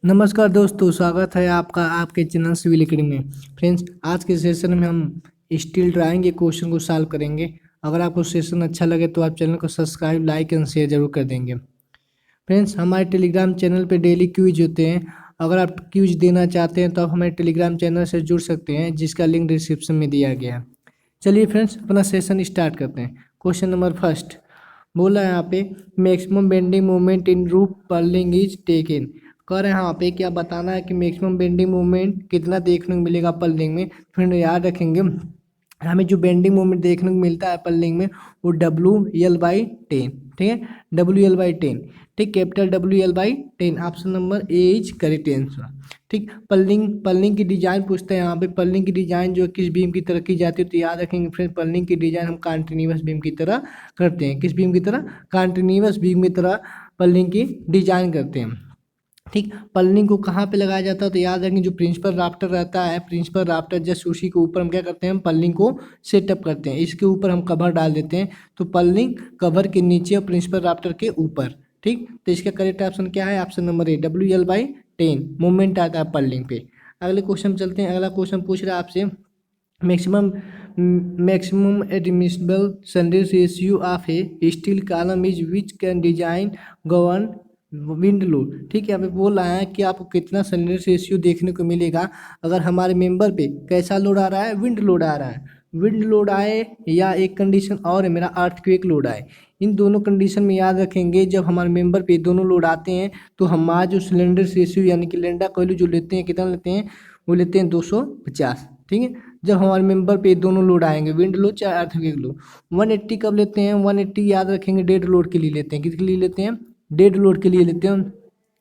नमस्कार दोस्तों, स्वागत है आपका आपके चैनल सिविल एकेडमी में। फ्रेंड्स, आज के सेशन में हम स्टील ड्राइंग के क्वेश्चन को सॉल्व करेंगे। अगर आपको सेशन अच्छा लगे तो आप चैनल को सब्सक्राइब, लाइक एंड शेयर जरूर कर देंगे। फ्रेंड्स, हमारे टेलीग्राम चैनल पे डेली क्विज होते हैं। अगर आप क्विज देना चाहते हैं तो आप हमारे टेलीग्राम चैनल से जुड़ सकते हैं, जिसका लिंक डिस्क्रिप्शन में दिया गया है। चलिए फ्रेंड्स, अपना सेशन स्टार्ट करते हैं। क्वेश्चन नंबर फर्स्ट बोला है यहाँ पे, maximum bending moment in roof pearling is taken. कह रहे हैं यहाँ पे क्या बताना है कि मैक्सिमम बेंडिंग मोमेंट कितना देखने को मिलेगा पर्लिंग में। फिर याद रखेंगे, हमें जो बेंडिंग मोमेंट देखने को मिलता है पर्लिंग में वो WL/10, ठीक है, WL/10, ठीक, capital WL/10। Option number A is correct answer. ठीक, पर्लिंग की डिजाइन पूछते हैं यहाँ पे। पर्लिंग की डिजाइन जो किस बीम की तरह की जाती है, तो याद रखेंगे फ्रेंड्स, पर्लिंग की डिजाइन हम कंटिन्यूअस बीम की तरह करते हैं। किस बीम की तरह? कंटिन्यूअस बीम की तरह पर्लिंग की डिजाइन करते हैं। ठीक, पर्लिंग को कहाँ पे लगाया जाता है, तो याद रखेंगे जो प्रिंसिपल राफ्टर रहता है, प्रिंसिपल राफ्टर जस्ट उसी के ऊपर हम क्या करते हैं, पर्लिंग को सेटअप करते हैं। इसके ऊपर हम कवर डाल देते हैं, तो पर्लिंग कवर के नीचे और प्रिंसिपल राफ्टर के ऊपर। ठीक, तो इसका करेक्ट ऑप्शन क्या है? ऑप्शन नंबर ए, WL/10 मूवमेंट आता है पर्लिंग पे। अगले क्वेश्चन चलते हैं। अगला क्वेश्चन पूछ रहा है आपसे, maximum admissible sandwich ratio of A steel column is which can design govern wind load. ठीक है, यहाँ पे बोल रहा है कि आपको कितना सैंडविच रेशियो देखने को मिलेगा अगर हमारे मेंबर पे कैसा लोड आ रहा है, विंड लोड आ रहा है। विंड लोड आए या एक कंडीशन और है मेरा, अर्थक्वेक लोड आए। इन दोनों कंडीशन में याद रखेंगे, जब हमारे मेंबर पे दोनों लोड आते हैं तो हमारा जो सिलेंडर रेशियो यानी कि लैम्डा वैल्यू जो लेते हैं, कितना लेते हैं, वो लेते हैं 250। ठीक है, जब हमारे मेंबर पे दोनों लोड आएंगे, विंड लोड चाहे अर्थक्वेक लोड। 180 कब लेते हैं? 180 याद रखेंगे डेड लोड के लिए लेते हैं। किसके लिए लेते हैं? डेड लोड के लिए लेते हैं।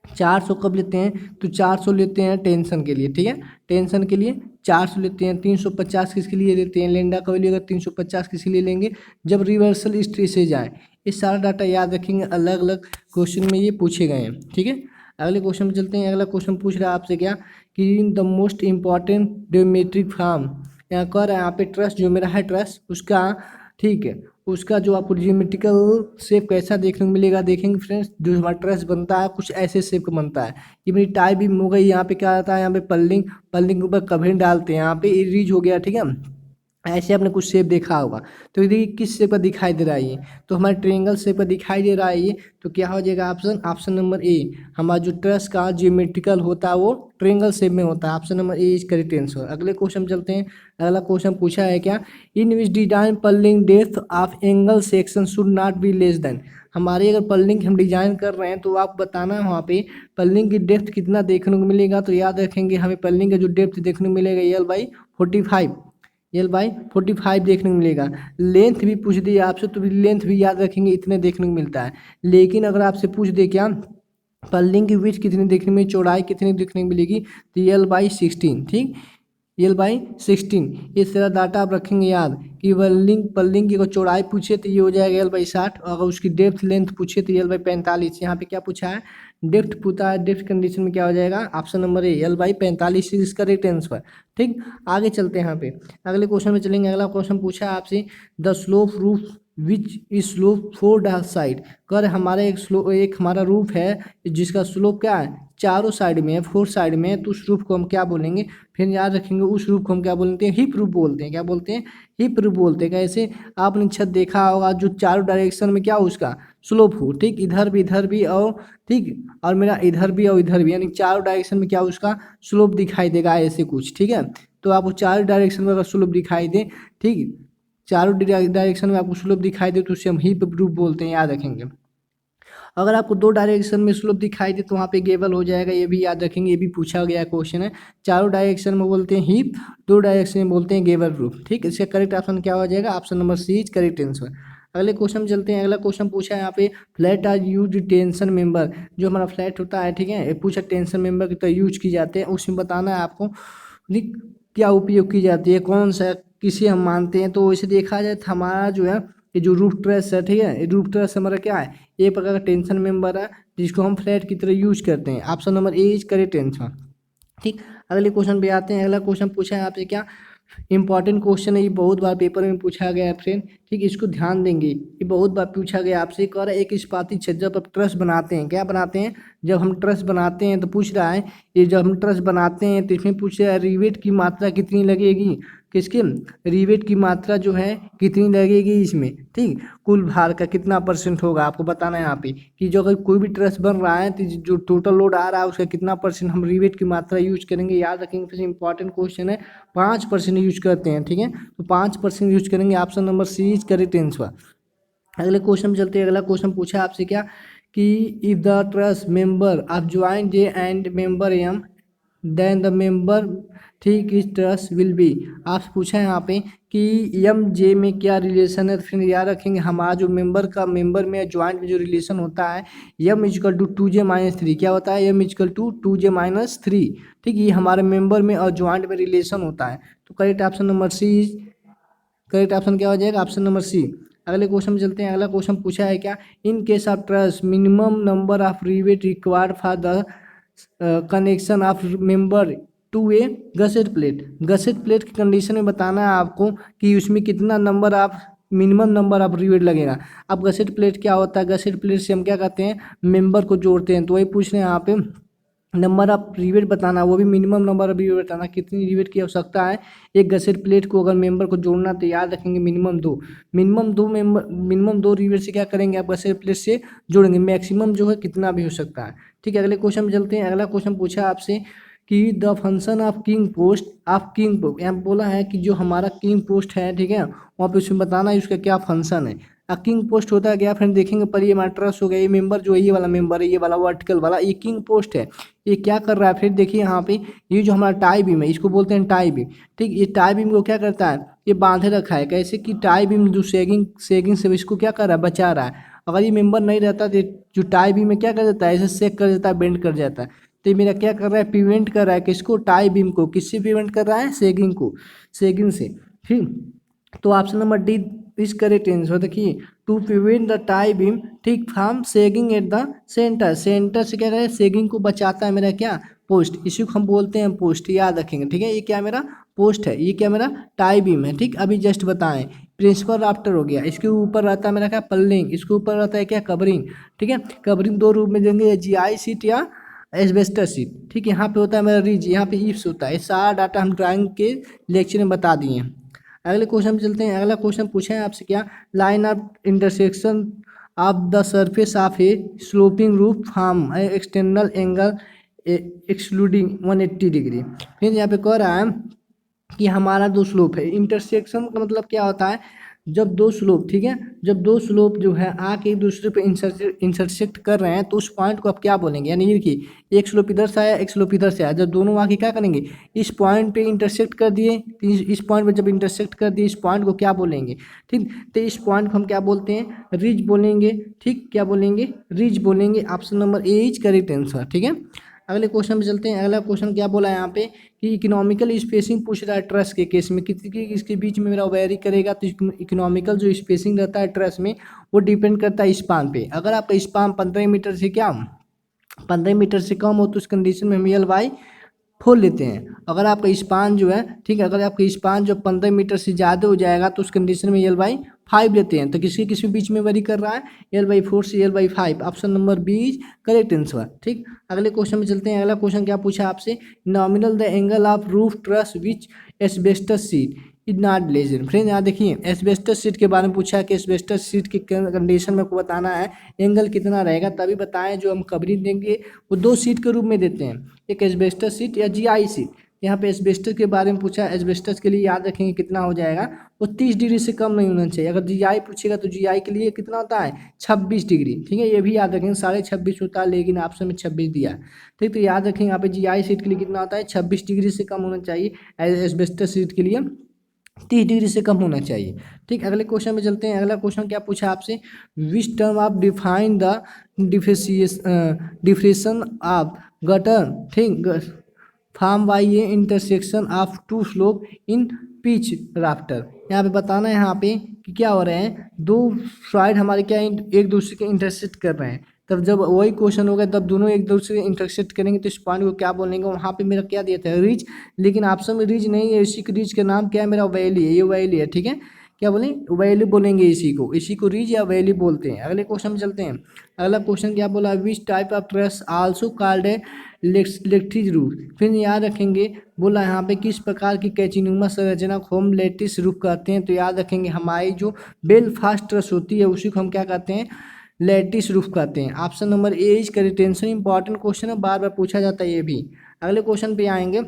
400 कब लेते हैं? तो 400 लेते हैं टेंशन के लिए। ठीक है, टेंशन के लिए 400 लेते हैं। 350 किसके लिए लेते हैं? लैम्डा का वैल्यू अगर 350 किसके लिए लेंगे? जब रिवर्सल स्ट्रेसेज आए। ये सारा डाटा याद रखेंगे, अलग अलग क्वेश्चन में ये पूछे गए हैं। ठीक है, अगले क्वेश्चन में चलते हैं। अगला क्वेश्चन पूछ रहा है आपसे क्या कि in the most important geometric form, यहाँ कह रहा है यहाँ पे ट्रस जो मेरा है ट्रस उसका, ठीक है, उसका जो आपको जियोमेट्रिकल शेप कैसा देखने को मिलेगा, देखेंगे फ्रेंड्स। जो हमारा ट्रस बनता है कुछ ऐसे शेप का बनता है। ये मेरी टाई भी हो गई। यहाँ पे क्या आता है, यहाँ पे पर्लिंग के ऊपर कवरिंग डालते हैं, यहाँ पे इरीज हो गया। ठीक है, ऐसे आपने कुछ शेप देखा होगा। तो यदि किस शेप का दिखाई दे रहा है ये, तो हमारे ट्रायंगल शेप का दिखाई दे रहा है ये, तो क्या हो जाएगा ऑप्शन नंबर ए। हमारा जो ट्रस का जियोमेट्रिकल होता है वो ट्रायंगल शेप में होता है। Option number A is correct answer. अगले क्वेश्चन चलते हैं। अगला क्वेश्चन पूछा है क्या, in which design purlin depth of angle section should not be less than. हमारे अगर पर्लिंग हम डिजाइन कर रहे हैं तो आप बताना है वहाँ पे पर्लिंग की डेप्थ कितना देखने को मिलेगा। तो याद रखेंगे हमें पर्लिंग का जो डेप्थ देखने को मिलेगा L/45, L/45 देखने को मिलेगा। लेंथ भी पूछ दिया आपसे तो लेंथ भी याद रखेंगे, इतने देखने को मिलता है। लेकिन अगर आपसे पूछ दे क्या पर्लिंग की विड्थ कितनी देखने में, चौड़ाई कितनी देखने को मिलेगी, तो L/16। ठीक, L/16। ये सारा डाटा आप रखेंगे याद कि पर्लिंग की अगर चौड़ाई पूछे तो ये हो जाएगा L/60, और अगर उसकी डेप्थ लेंथ पूछे तो L/45। यहाँ पे क्या पूछा है, डेप्थ पूछा है। डेप्थ कंडीशन में क्या हो जाएगा, ऑप्शन नंबर ए L/45 इसका करेक्ट आंसर। ठीक, आगे चलते हैं। यहाँ पे अगले क्वेश्चन में चलेंगे। अगला क्वेश्चन पूछा है आपसे, the slope roof which is slope 4 side. कर हमारा एक हमारा रूफ है जिसका स्लोप क्या है, चारों साइड में है, 4 साइड में है, तो उस रूफ को हम क्या बोलेंगे? फिर याद रखेंगे उस रूफ को हम क्या बोलते हैं, हिप रूफ बोलते हैं। क्या बोलते हैं? हिप रूफ बोलते हैं। कैसे? आपने छत देखा होगा जो चारों डायरेक्शन में क्या उसका स्लोप हो, ठीक, इधर भी और ठीक, और मेरा इधर भी और इधर भी, यानी चारों डायरेक्शन में क्या उसका स्लोप दिखाई देगा, ऐसे कुछ। ठीक है, तो आपको चारों डायरेक्शन में अगर स्लोप दिखाई दे, ठीक, चारों डायरेक्शन में आपको स्लोप दिखाई दे तो उसे हम हिप रूफ बोलते हैं, याद रखेंगे। अगर आपको 2 डायरेक्शन में स्लोप दिखाई दे तो वहाँ पे गेबल हो जाएगा, ये भी याद रखेंगे, ये भी पूछा गया क्वेश्चन है। चारों डायरेक्शन में बोलते हैं हिप, 2 डायरेक्शन में बोलते हैं गेबल रूफ। ठीक, इसका करेक्ट ऑप्शन क्या हो जाएगा, option number C is correct answer. अगले क्वेश्चन में चलते हैं। अगला क्वेश्चन पूछा है यहाँ पे, flat are used tension member. जो हमारा फ्लैट होता है, ठीक है, पूछा टेंशन मेंबर की तरह यूज की जाते हैं, उसमें बताना है आपको क्या उपयोग की जाती है, कौन सा किसे हम मानते हैं। तो वैसे देखा जाए तो हमारा जो है ये जो रूफ ट्रस है, ठीक है, ये रूफ ट्रस हमारा क्या है, एक प्रकार का टेंशन मेंबर है जिसको हम फ्लैट की तरह यूज करते हैं। Option number A is correct answer. ठीक, अगले क्वेश्चन पे आते हैं। अगला क्वेश्चन पूछा है आपसे क्या, इंपॉर्टेंट क्वेश्चन है, ये बहुत बार पेपर में पूछा गया है फ्रेंड। ठीक, इसको ध्यान देंगे, ये बहुत बार पूछा गया आपसे। कह रहा है एक इस्पाती छज्जा पर ट्रस बनाते हैं, क्या बनाते हैं, जब हम ट्रस बनाते हैं तो पूछ रहा है, ये जब हम ट्रस बनाते हैं तो इसमें पूछ रहा है रिवेट की मात्रा कितनी लगेगी, किसके, रिवेट की मात्रा जो है कितनी लगेगी इसमें। ठीक, कुल भार का कितना परसेंट होगा आपको बताना है यहाँ पे, कि जो अगर कोई भी ट्रस बन रहा है तो जो टोटल लोड आ रहा है उसका कितना परसेंट हम रिवेट की मात्रा यूज करेंगे। याद रखेंगे, फिर इंपॉर्टेंट क्वेश्चन है, 5% यूज करते हैं। ठीक है, तो 5% यूज करेंगे। Option number C is correct answer. अगले क्वेश्चन में चलते हैं। अगला क्वेश्चन पूछा आपसे क्या, कि if the trust member of joint J and member M then the member, ठीक, इस ट्रस्ट विल बी। आपसे पूछा है यहाँ पे कि एम जे में क्या रिलेशन है, तो फिर याद रखेंगे हमारा जो मेंबर का मेंबर में ज्वाइंट में जो रिलेशन होता है, एम इजकल टू 2j-3, क्या होता है, एम इजकल टू 2j-3। ठीक, ये हमारे मेंबर में और ज्वाइंट में रिलेशन होता है। तो correct option number C, correct option क्या हो जाएगा, ऑप्शन नंबर सी। अगले क्वेश्चन में चलते हैं। अगला क्वेश्चन पूछा है क्या, in case of trust minimum number of rivet required for the connection of member to a gusset plate. Gusset plate की कंडीशन में बताना है आपको कि उसमें कितना number of, minimum number of rivet लगेगा। अब गसेट प्लेट क्या होता है, गसेट प्लेट से हम क्या करते हैं, मेंबर को जोड़ते हैं। तो वही पूछ रहे हैं यहाँ पे, नंबर ऑफ रिवेट बताना, वो भी मिनिमम नंबर ऑफ रिवेट बताना, कितनी रिवेट की आवश्यकता है एक गसेट प्लेट को अगर मेंबर को जोड़ना, तो याद रखेंगे मिनिमम दो रिवेट से क्या करेंगे आप, गसेट प्लेट से जोड़ेंगे। मैक्सिमम जो है कितना भी हो सकता है। ठीक है, अगले क्वेश्चन में चलते हैं। अगला क्वेश्चन पूछा आपसे कि the function of king post, यहाँ बोला है कि जो हमारा किंग पोस्ट है, ठीक है, वहाँ पे उसमें बताना है उसका क्या फंक्शन है। किंग पोस्ट होता है क्या फ्रेंड, देखेंगे पर ये हमारा ट्रस्ट हो गया, ये मेंबर जो है, ये वाला मेंबर है, ये वाला वर्टिकल वाला, ये किंग पोस्ट है। ये क्या कर रहा है फिर, देखिए यहाँ पे, ये जो हमारा टाई बीम है, इसको बोलते हैं टाई बीम। ठीक, ये टाई बीम को क्या करता है, ये बांधे रखा है, कैसे कि टाई बीम जो सेगिंग से इसको क्या कर रहा है, बचा रहा है। अगर ये मेंबर नहीं रहता तो जो टाई बीम में क्या कर देता है, ऐसे सेक कर देता है, बेंड कर जाता है। तो ये मेरा क्या कर रहा है, प्रिवेंट कर रहा है किसको, टाई बीम को, किससे प्रिवेंट कर रहा है, सेगिंग को, सेगिंग से। ठीक, तो option number D is correct answer. देखिए, to prevent the tie beam, ठीक, from sagging at the centre, centre से क्या करे, सेगिंग को बचाता है मेरा क्या, पोस्ट, इसी को हम बोलते हैं पोस्ट, याद रखेंगे। ठीक है, ये क्या मेरा पोस्ट है, ये क्या मेरा टाई बीम है। ठीक, अभी जस्ट बताएं, प्रिंसिपल राफ्टर हो गया, इसके ऊपर रहता है मेरा क्या, पल्लिंग, इसके ऊपर रहता है क्या, कवरिंग। ठीक है, कवरिंग दो रूप में देंगे, जीआई सीट या एस्बेस्टस सीट। ठीक, यहाँ पे होता है मेरा रिज, यहाँ पे ईफ्स होता है। ये सारा डाटा हम ड्राइंग के लेक्चर में बता दिए हैं। अगले क्वेश्चन में चलते हैं। अगला क्वेश्चन पूछा है आपसे क्या, line of intersection of the surface of A sloping roof form external angle excluding 180 degree. फिर यहाँ पे कह रहा है कि हमारा दो स्लोप है, इंटरसेक्शन का मतलब क्या होता है, जब दो स्लोप, ठीक है, जब दो स्लोप जो है आके एक दूसरे पे इंटरसेक्ट कर रहे हैं, तो उस पॉइंट को आप क्या बोलेंगे, यानी ये कि एक स्लोप इधर से आया, एक स्लोप इधर से आया, जब दोनों आके क्या करेंगे, इस पॉइंट पे इंटरसेक्ट कर दिए, इस पॉइंट पे जब इंटरसेक्ट कर दिए, इस पॉइंट को क्या बोलेंगे। ठीक, तो इस पॉइंट को हम क्या बोलते हैं, रिज बोलेंगे। ठीक, क्या बोलेंगे, रिज बोलेंगे। Option number A is correct answer. ठीक है, अगले क्वेश्चन में चलते हैं। अगला क्वेश्चन क्या बोला है यहाँ पे, कि इकोनॉमिकल स्पेसिंग पूछ रहा है ट्रस के केस में, किसी इसके बीच में मेरा वेरी करेगा, तो इकोनॉमिकल जो स्पेसिंग रहता है ट्रस में, वो डिपेंड करता है स्पान पे। अगर आपका स्पान 15 मीटर से क्या, 15 मीटर से कम हो, तो उस कंडीशन में हम यल बाई 4 लेते हैं। अगर आपका स्पान जो है, ठीक है, अगर आपका स्पान जो 15 मीटर से ज़्यादा हो जाएगा, तो उस कंडीशन में यल बाई 5 लेते हैं। तो किसी बीच में वरी कर रहा है, L/4 से L/5। Option number B is correct answer. ठीक, अगले क्वेश्चन में चलते हैं। अगला क्वेश्चन क्या पूछा आपसे, nominal the angle of roof truss which asbestos sheet is not lesser. Friend यहाँ देखिए, एस्बेस्टस सीट के बारे में पूछा है कि एस्बेस्टस सीट की कंडीशन में को बताना है, एंगल कितना रहेगा, तभी बताएं। जो हम कवरिंग देंगे वो 2 सीट के रूप में देते हैं, एक एस्बेस्टस सीट या जीआई सीट। यहाँ पे एस्बेस्टस के बारे में पूछा है, एस्बेस्टस के लिए याद रखेंगे कितना हो जाएगा, वो 30 डिग्री से कम नहीं होना चाहिए। अगर जीआई पूछेगा तो जीआई के लिए कितना होता है, 26 डिग्री। ठीक है, ये भी याद रखेंगे, 26.5 होता है, लेकिन ऑप्शन में 26 दिया है। ठीक, तो याद रखेंगे यहाँ पे जीआई सीट के लिए कितना होता है, 26 डिग्री से कम होना चाहिए। एस्बेस्टस सीट के लिए 30 डिग्री से कम होना चाहिए। ठीक, अगले क्वेश्चन में चलते हैं। अगला क्वेश्चन क्या पूछा आपसे, which term of define the depression of gutter, ठीक, form by a intersection of two slope in pitch rafter. यहाँ पे बताना है यहाँ पे कि क्या हो रहे हैं, दो साइड हमारे क्या एक दूसरे के इंटरसेक्ट कर रहे हैं। तब जब वही क्वेश्चन होगा तब दोनों एक दूसरे से इंटरसेक्ट करेंगे तो इस पॉइंट को क्या बोलेंगे। वहाँ पे मेरा क्या दिया था, रिज, लेकिन ऑप्शन में रिज नहीं है, इसी रिज का नाम क्या है मेरा, वैली है, ये वैली है, ठीक है। क्या बोलें, वैली बोलेंगे, इसी को रिज या वैली बोलते हैं। अगले क्वेश्चन में चलते हैं। अगला क्वेश्चन क्या बोला, which type of truss also called है लेटिस रूफ। फिर याद रखेंगे, बोला यहाँ पे किस प्रकार की कैचिनुमा संरचना को हम लेटिस रूफ कहते हैं। तो याद रखेंगे हमारी जो बेलफास्ट ट्रस होती है उसी को हम क्या कहते हैं, लेटिस रूफ कहते हैं। Option number A is correct answer. Important question है, बार बार पूछा जाता है ये भी। अगले क्वेश्चन पे आएंगे।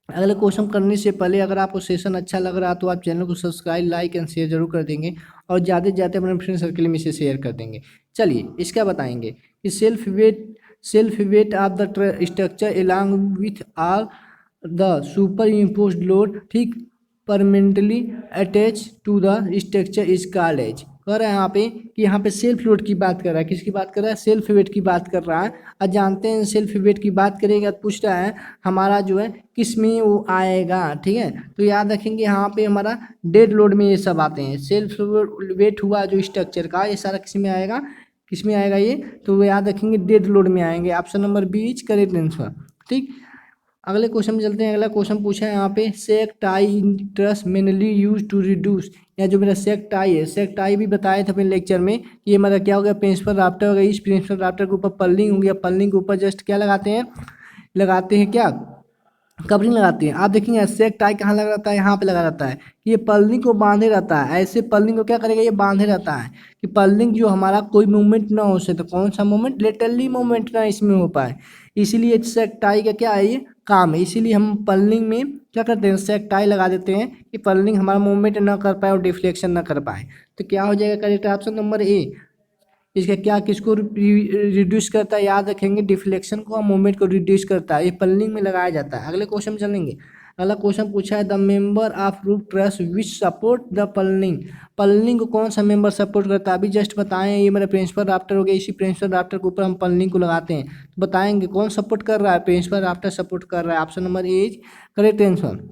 अगले क्वेश्चन करने से पहले अगर आपको सेशन अच्छा लग रहा है तो आप चैनल को सब्सक्राइब, लाइक एंड शेयर जरूर कर देंगे और ज़्यादा से ज़्यादा अपने फ्रेंड सर्कल में इसे शेयर कर देंगे। चलिए इसका बताएंगे कि self weight of the structure along with all the superimposed load, ठीक, permanently attach to the structure is called as. कह रहा है यहाँ पे कि यहाँ पे सेल्फ लोड की बात कर रहा है, किसकी बात कर रहा है, सेल्फ वेट की बात कर रहा है। और जानते हैं सेल्फ वेट की बात करेगा तो पूछ रहा है हमारा जो है किस में वो आएगा, ठीक है। तो याद रखेंगे यहाँ पे हमारा डेड लोड में ये सब आते हैं। सेल्फ वेट हुआ जो स्ट्रक्चर का, ये सारा किस में आएगा, किस में आएगा ये, तो याद रखेंगे डेड लोड में आएंगे। Option number B is correct answer, ठीक। अगले क्वेश्चन में चलते हैं। अगला क्वेश्चन पूछा है यहाँ पे, sag tie in truss mainly use to reduce, या जो मेरा सेक टाई है, सेक टाई भी बताए थे अपने लेक्चर में कि ये मेरा क्या हो गया, प्रिंसिपल राफ्टर हो गया। इस प्रिंसिपल राफ्टर के ऊपर पल्लिंग हो गया, पल्लिंग के ऊपर जस्ट क्या लगाते हैं, क्या कवरिंग लगाते हैं। आप देखेंगे सेक टाई कहाँ लगा रहता है, यहाँ पे लगा रहता है। ये पल्लिंग को बांधे रहता है, ऐसे पल्लिंग को क्या करेगा, ये बांधे रहता है कि पल्लिंग जो हमारा कोई मूवमेंट ना हो सके। तो कौन सा मूवमेंट, लेटरली मूवमेंट ना इसमें हो पाए, इसीलिए सेक टाई का क्या है, ये काम है। इसीलिए हम पल्लिंग में क्या करते हैं, सेक टाई लगा देते हैं कि पल्लिंग हमारा मूवमेंट ना कर पाए और डिफ्लेक्शन ना कर पाए। तो क्या हो जाएगा करेक्ट ऑप्शन नंबर ए। इसका क्या किसको रिड्यूस करता है, याद रखेंगे डिफ्लेक्शन को, मूवमेंट को रिड्यूस करता है। ये पल्लिंग में लगाया जाता है। अगले क्वेश्चन में चलेंगे। अगला क्वेश्चन पूछा है, the member of roof truss which support the purlin, purlin को कौन सा मेंबर सपोर्ट करता है। अभी जस्ट बताएं, ये मेरा प्रिंसिपल राफ्टर हो गया, इसी प्रिंसिपल राफ्टर के ऊपर हम पल्लिंग को लगाते हैं। बताएंगे कौन सपोर्ट कर रहा है, प्रिंसिपल राफ्टर सपोर्ट कर रहा है। Option number A is correct answer.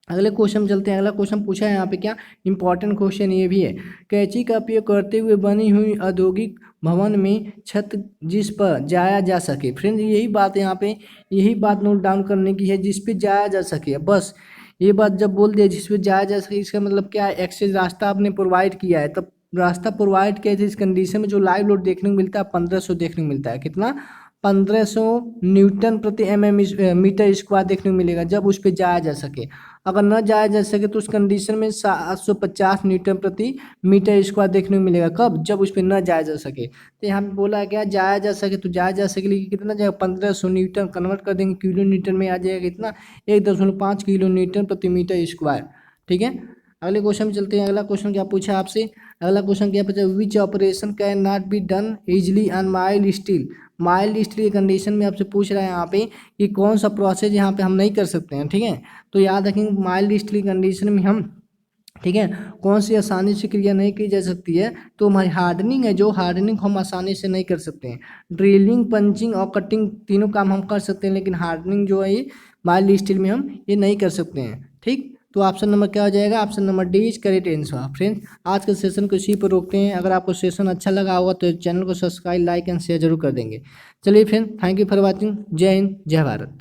अगले क्वेश्चन में चलते हैं। अगला क्वेश्चन पूछा है यहाँ पे क्या, इंपॉर्टेंट क्वेश्चन ये भी है, कैंची का उपयोग करते हुए बनी हुई औद्योगिक भवन में छत जिस पर जाया जा सके। फ्रेंड यही बात है यहाँ पे, यही बात नोट डाउन करने की है, जिस पे जाया जा सके। बस ये बात जब बोल दिया जिस पे जाया जा सके, इसका मतलब क्या है, एक्सेस रास्ता आपने प्रोवाइड किया है। तब रास्ता प्रोवाइड किया है, इस कंडीशन में जो लाइव लोड देखने को मिलता है 1500 देखने को मिलता है। कितना, 1500 न्यूटन प्रति मीटर स्क्वायर देखने को मिलेगा जब उस पर जाया जा सके। अगर न जाया जा सके तो उस कंडीशन में 750 न्यूटन प्रति मीटर स्क्वायर देखने को मिलेगा। कब, जब उस पर न जाया जा सके। तो यहाँ पे बोला है क्या, जाया जा सके, तो जाया जा सके लेकिन कितना जाएगा, 1500 न्यूटन, कन्वर्ट कर देंगे किलो न्यूटन में आ जाएगा कितना, 1.5 किलो न्यूटन प्रति मीटर स्क्वायर, ठीक है। अगले क्वेश्चन में चलते हैं। अगला क्वेश्चन क्या पूछा आपसे, अगला क्वेश्चन क्या पूछा, which operation can not be done easily on mild steel. Mild steel की कंडीशन में आपसे पूछ रहा है यहाँ पे कि कौन सा प्रोसेस यहाँ पे हम नहीं कर सकते हैं, ठीक है। तो याद रखेंगे माइल्ड स्टील की कंडीशन में हम, ठीक है, कौन सी आसानी से क्रिया नहीं की जा सकती है, तो हमारी हार्डनिंग है, जो हार्डनिंग हम आसानी से नहीं कर सकते हैं। ड्रिलिंग, पंचिंग और कटिंग तीनों काम हम कर सकते हैं, लेकिन हार्डनिंग जो है ये माइल्ड स्टील में हम ये नहीं कर सकते हैं, ठीक। तो ऑप्शन नंबर क्या हो जाएगा, option number D is correct answer. Friends आज के सेशन को इसी पर रोकते हैं। अगर आपको सेशन अच्छा लगा होगा तो चैनल को सब्सक्राइब, लाइक एंड शेयर जरूर कर देंगे। चलिए friend, thank you for watching. जय हिंद, जय भारत।